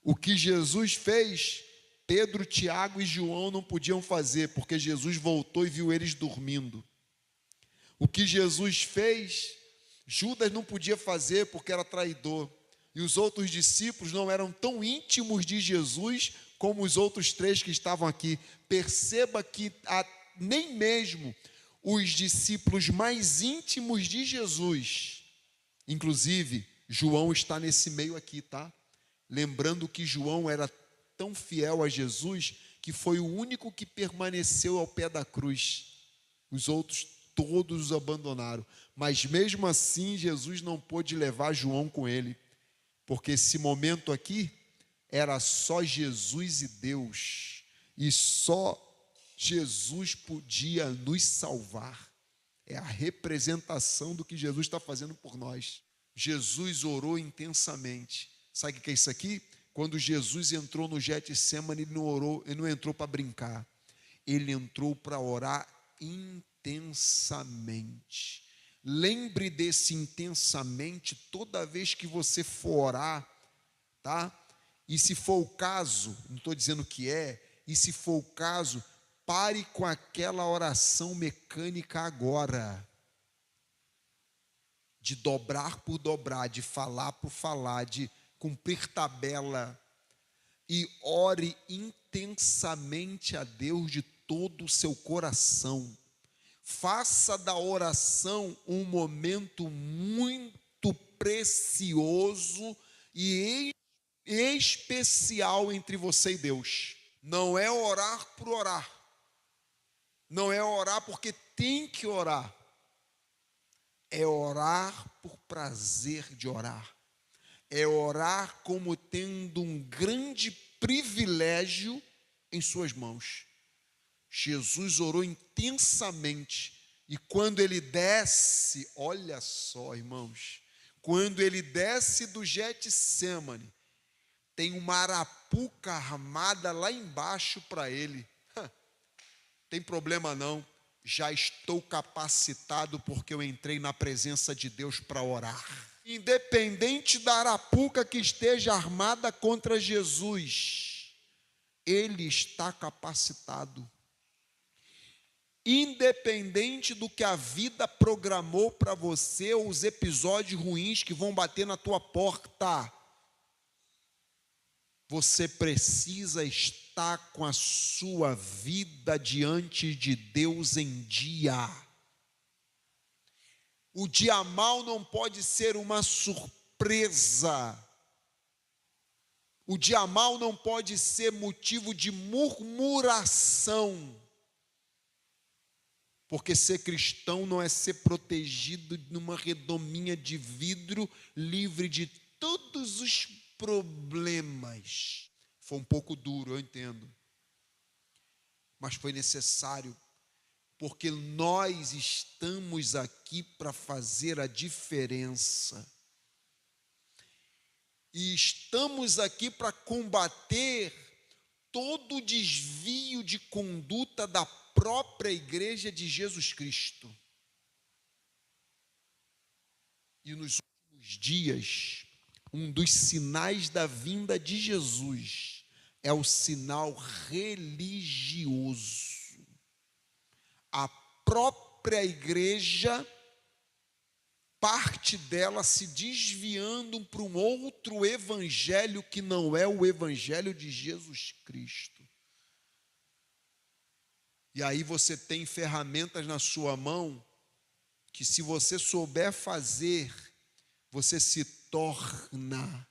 O que Jesus fez, Pedro, Tiago e João não podiam fazer, porque Jesus voltou e viu eles dormindo. O que Jesus fez, Judas não podia fazer porque era traidor. E os outros discípulos não eram tão íntimos de Jesus como os outros 3 que estavam aqui. Perceba que nem mesmo os discípulos mais íntimos de Jesus, inclusive João está nesse meio aqui, tá? Lembrando que João era tão fiel a Jesus que foi o único que permaneceu ao pé da cruz. Os outros todos os abandonaram. Mas mesmo assim Jesus não pôde levar João com ele, porque esse momento aqui era só Jesus e Deus, e só Jesus podia nos salvar. É a representação do que Jesus está fazendo por nós. Jesus orou intensamente. Sabe o que é isso aqui? Quando Jesus entrou no Getsemane, ele não entrou para brincar. Ele entrou para orar intensamente. Lembre desse intensamente toda vez que você for orar, tá? E se for o caso, não estou dizendo que é, e se for o caso, pare com aquela oração mecânica agora. De dobrar por dobrar, de falar por falar, de cumprir tabela. E ore intensamente a Deus de todo o seu coração. Faça da oração um momento muito precioso e especial entre você e Deus. Não é orar por orar. Não é orar porque tem que orar. É orar por prazer de orar. É orar como tendo um grande privilégio em suas mãos. Jesus orou intensamente. E quando ele desce, olha só, irmãos, quando ele desce do Getsemane, tem uma arapuca armada lá embaixo para ele. Tem problema não, já estou capacitado porque eu entrei na presença de Deus para orar. Independente da arapuca que esteja armada contra Jesus, ele está capacitado. Independente do que a vida programou para você, ou os episódios ruins que vão bater na tua porta, você precisa estar com a sua vida diante de Deus em dia. O dia mal não pode ser uma surpresa. O dia mal não pode ser motivo de murmuração. Porque ser cristão não é ser protegido numa redominha de vidro, livre de todos os problemas. Foi um pouco duro, eu entendo. Mas foi necessário, porque nós estamos aqui para fazer a diferença. E estamos aqui para combater todo o desvio de conduta da própria igreja de Jesus Cristo. E nos últimos dias, um dos sinais da vinda de Jesus é o sinal religioso. A própria igreja, parte dela se desviando para um outro evangelho que não é o evangelho de Jesus Cristo. E aí você tem ferramentas na sua mão que, se você souber fazer, você se torna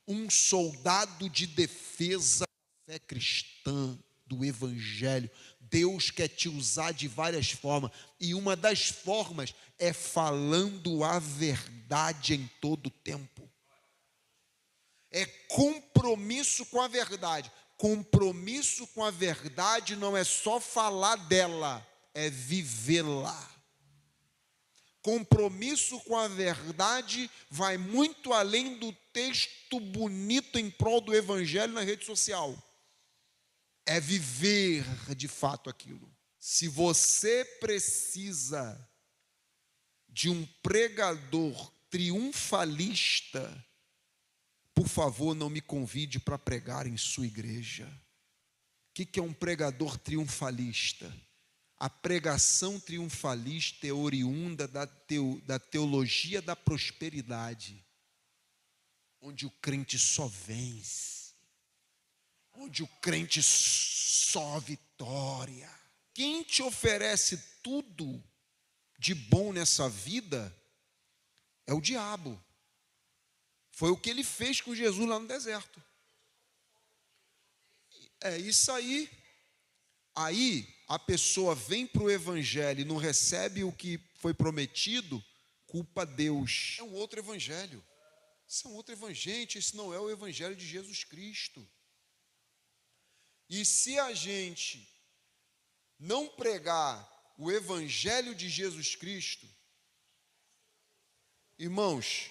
um soldado de defesa da fé cristã, do evangelho. Deus quer te usar de várias formas, e uma das formas é falando a verdade em todo o tempo. É compromisso com a verdade. Compromisso com a verdade não é só falar dela, é vivê-la. Compromisso com a verdade vai muito além do texto bonito em prol do evangelho na rede social. É viver de fato aquilo. Se você precisa de um pregador triunfalista, por favor, não me convide para pregar em sua igreja. O que é um pregador triunfalista? A pregação triunfalista é oriunda da teologia da prosperidade, onde o crente só vence, onde o crente só vitória. Quem te oferece tudo de bom nessa vida é o diabo. Foi o que ele fez com Jesus lá no deserto. É isso aí. Aí a pessoa vem para o evangelho e não recebe o que foi prometido, culpa Deus. É um outro evangelho. Isso é um outro evangelho, esse não é o evangelho de Jesus Cristo. E se a gente não pregar o evangelho de Jesus Cristo, irmãos,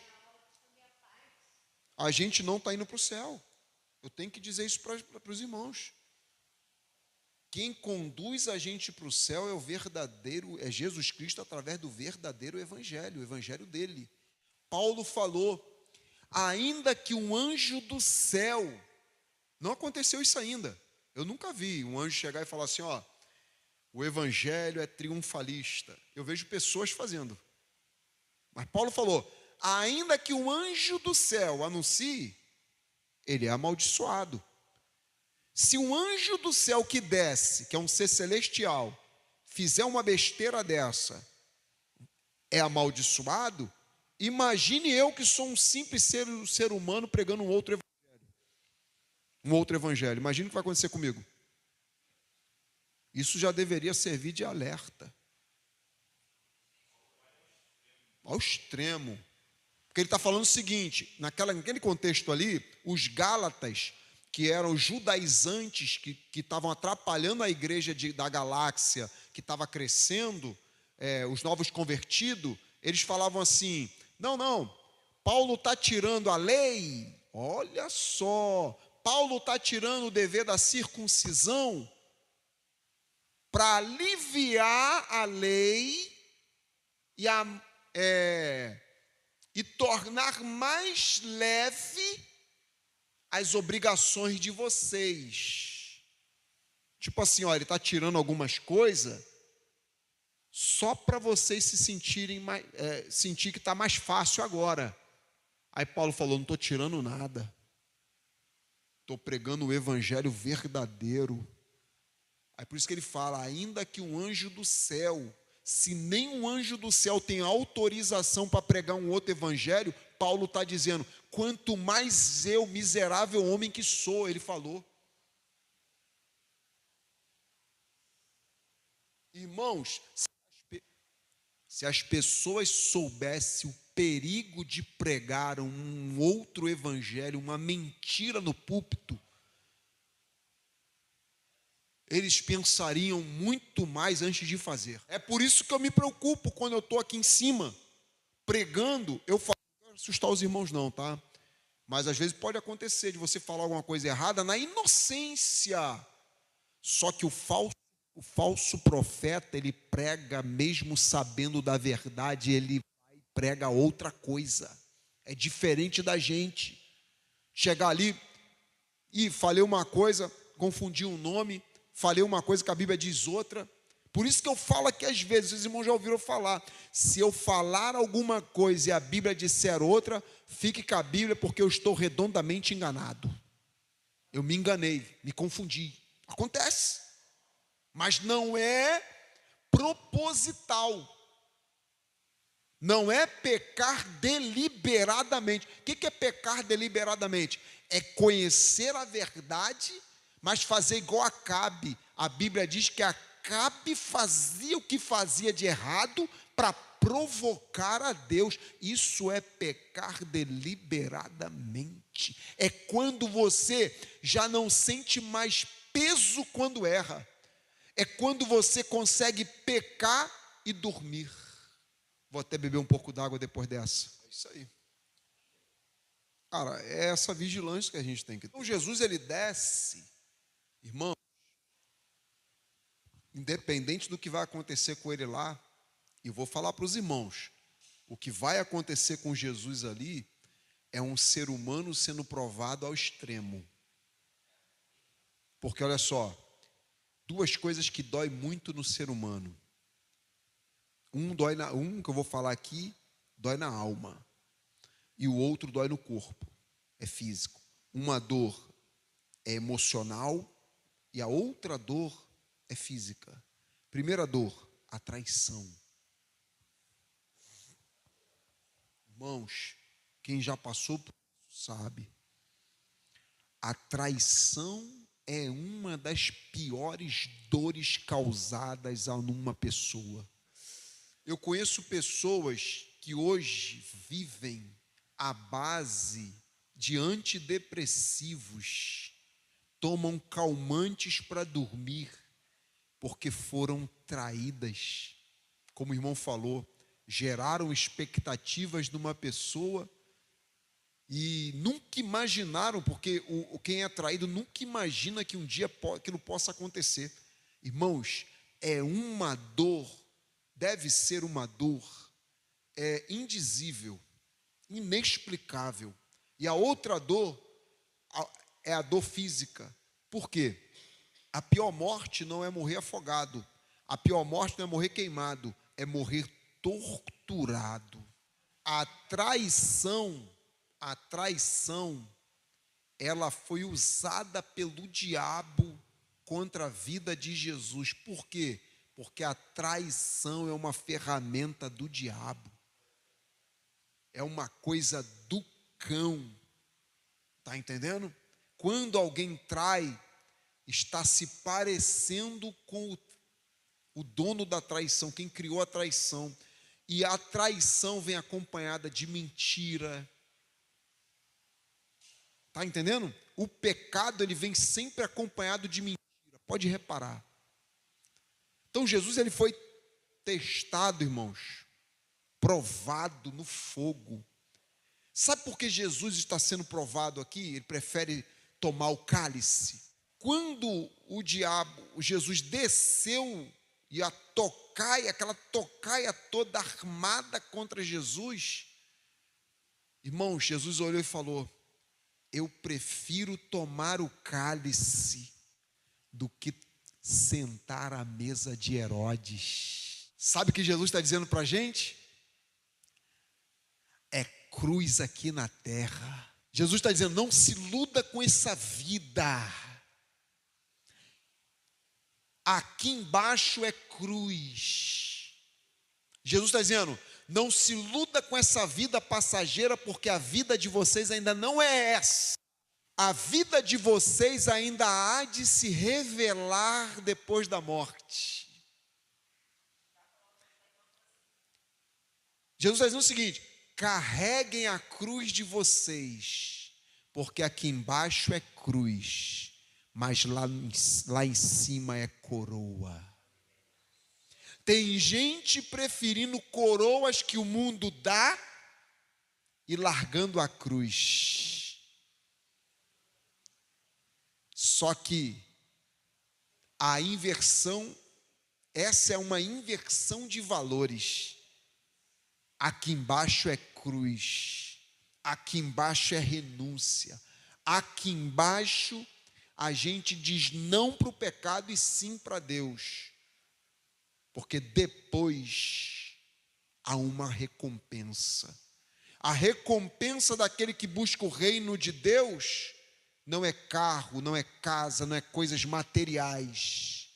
a gente não está indo para o céu. Eu tenho que dizer isso para os irmãos. Quem conduz a gente para o céu é o verdadeiro, é Jesus Cristo através do verdadeiro evangelho, o evangelho dele. Paulo falou, ainda que um anjo do céu, não aconteceu isso ainda. Eu nunca vi um anjo chegar e falar assim, ó, o evangelho é triunfalista. Eu vejo pessoas fazendo. Mas Paulo falou, ainda que um anjo do céu anuncie, ele é amaldiçoado. Se um anjo do céu que desce, que é um ser celestial, fizer uma besteira dessa, é amaldiçoado, imagine eu que sou um simples ser humano pregando um outro evangelho. Um outro evangelho. Imagine o que vai acontecer comigo. Isso já deveria servir de alerta. Ao extremo. Porque ele está falando o seguinte, naquele contexto ali, os Gálatas, que eram judaizantes, que estavam atrapalhando a igreja da galáxia, que estava crescendo, os novos convertidos, eles falavam assim, não, Paulo está tirando a lei, olha só, Paulo está tirando o dever da circuncisão para aliviar a lei e tornar mais leve as obrigações de vocês. Tipo assim, ó, ele está tirando algumas coisas só para vocês se sentirem sentir que está mais fácil agora. Aí Paulo falou, não estou tirando nada. Estou pregando o evangelho verdadeiro. Aí por isso que ele fala, ainda que um anjo do céu, se nem um anjo do céu tem autorização para pregar um outro evangelho, Paulo está dizendo, quanto mais eu, miserável homem que sou, ele falou. Irmãos, se as pessoas soubessem o perigo de pregar um outro evangelho, uma mentira no púlpito, eles pensariam muito mais antes de fazer. É por isso que eu me preocupo quando eu estou aqui em cima, pregando, eu falo, não quero assustar os irmãos não, tá? Mas às vezes pode acontecer de você falar alguma coisa errada na inocência. Só que o falso profeta, ele prega mesmo sabendo da verdade, ele vai e prega outra coisa. É diferente da gente. Chegar ali e falei uma coisa, confundi um nome, falei uma coisa que a Bíblia diz outra. Por isso que eu falo aqui às vezes, os irmãos já ouviram falar, se eu falar alguma coisa e a Bíblia disser outra, fique com a Bíblia porque eu estou redondamente enganado. Eu me enganei, me confundi. Acontece. Mas não é proposital. Não é pecar deliberadamente. O que é pecar deliberadamente? É conhecer a verdade, mas fazer igual a Acabe. A Bíblia diz que Acabe fazia o que fazia de errado para provocar a Deus. Isso é pecar deliberadamente. É quando você já não sente mais peso quando erra. É quando você consegue pecar e dormir. Vou até beber um pouco d'água depois dessa. É isso aí. Cara, é essa vigilância que a gente tem que ter. Então Jesus, ele desce, irmão, independente do que vai acontecer com ele lá, e vou falar para os irmãos, o que vai acontecer com Jesus ali é um ser humano sendo provado ao extremo. Porque olha só, duas coisas que dói muito no ser humano. Um que eu vou falar aqui, dói na alma. E o outro dói no corpo, é físico. Uma dor é emocional e a outra dor é física. Primeira dor, a traição. Irmãos, quem já passou por isso sabe. A traição é uma das piores dores causadas a uma pessoa. Eu conheço pessoas que hoje vivem à base de antidepressivos, tomam calmantes para dormir, porque foram traídas. Como o irmão falou, geraram expectativas numa pessoa E nunca imaginaram, porque quem é traído nunca imagina que um dia aquilo possa acontecer. Irmãos, é uma dor, deve ser uma dor indizível, inexplicável. E a outra dor é a dor física. Por quê? A pior morte não é morrer afogado, a pior morte não é morrer queimado, é morrer torturado. A traição, ela foi usada pelo diabo contra a vida de Jesus. Por quê? Porque a traição é uma ferramenta do diabo. É uma coisa do cão. Está entendendo? Quando alguém trai, está se parecendo com o dono da traição, quem criou a traição. E a traição vem acompanhada de mentira. Está entendendo? O pecado, ele vem sempre acompanhado de mentira. Pode reparar. Então Jesus, ele foi testado, irmãos, provado no fogo. Sabe por que Jesus está sendo provado aqui? Ele prefere tomar o cálice. Quando Jesus desceu e a tocaia, aquela tocaia toda armada contra Jesus, irmãos, Jesus olhou e falou: eu prefiro tomar o cálice do que sentar à mesa de Herodes. Sabe o que Jesus está dizendo para a gente? É cruz aqui na terra. Jesus está dizendo: não se iluda com essa vida. Aqui embaixo é cruz. Jesus está dizendo: não se iluda com essa vida passageira, porque a vida de vocês ainda não é essa. A vida de vocês ainda há de se revelar depois da morte. Jesus está dizendo o seguinte: carreguem a cruz de vocês, porque aqui embaixo é cruz, mas lá em cima é coroa. Tem gente preferindo coroas que o mundo dá e largando a cruz. Só que a inversão, essa é uma inversão de valores. Aqui embaixo é cruz, aqui embaixo é renúncia, aqui embaixo a gente diz não para o pecado e sim para Deus, porque depois há uma recompensa. A recompensa daquele que busca o reino de Deus não é carro, não é casa, não é coisas materiais.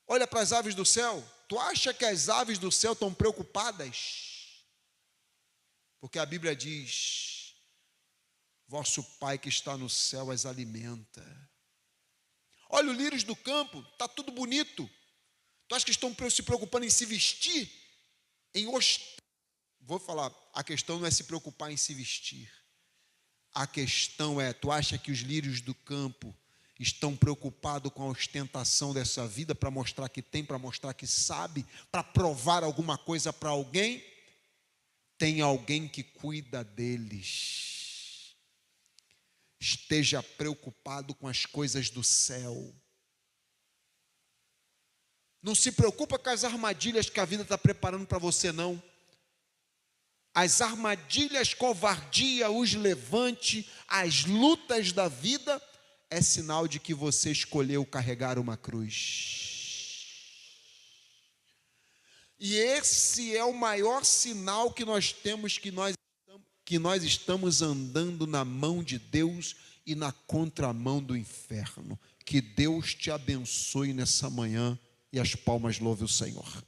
Olha para as aves do céu. Tu acha que as aves do céu estão preocupadas? Porque a Bíblia diz: vosso Pai que está no céu as alimenta. Olha os lírios do campo, está tudo bonito. Tu acha que estão se preocupando em se vestir? Vou falar, a questão não é se preocupar em se vestir. A questão é, tu acha que os lírios do campo estão preocupados com a ostentação dessa vida para mostrar que tem, para mostrar que sabe, para provar alguma coisa para alguém? Tem alguém que cuida deles. Esteja preocupado com as coisas do céu. Não se preocupa com as armadilhas que a vida está preparando para você, não. As armadilhas, covardia, os levante, as lutas da vida, é sinal de que você escolheu carregar uma cruz. E esse é o maior sinal que nós temos, que nós estamos andando na mão de Deus e na contramão do inferno. Que Deus te abençoe nessa manhã e as palmas louvem o Senhor.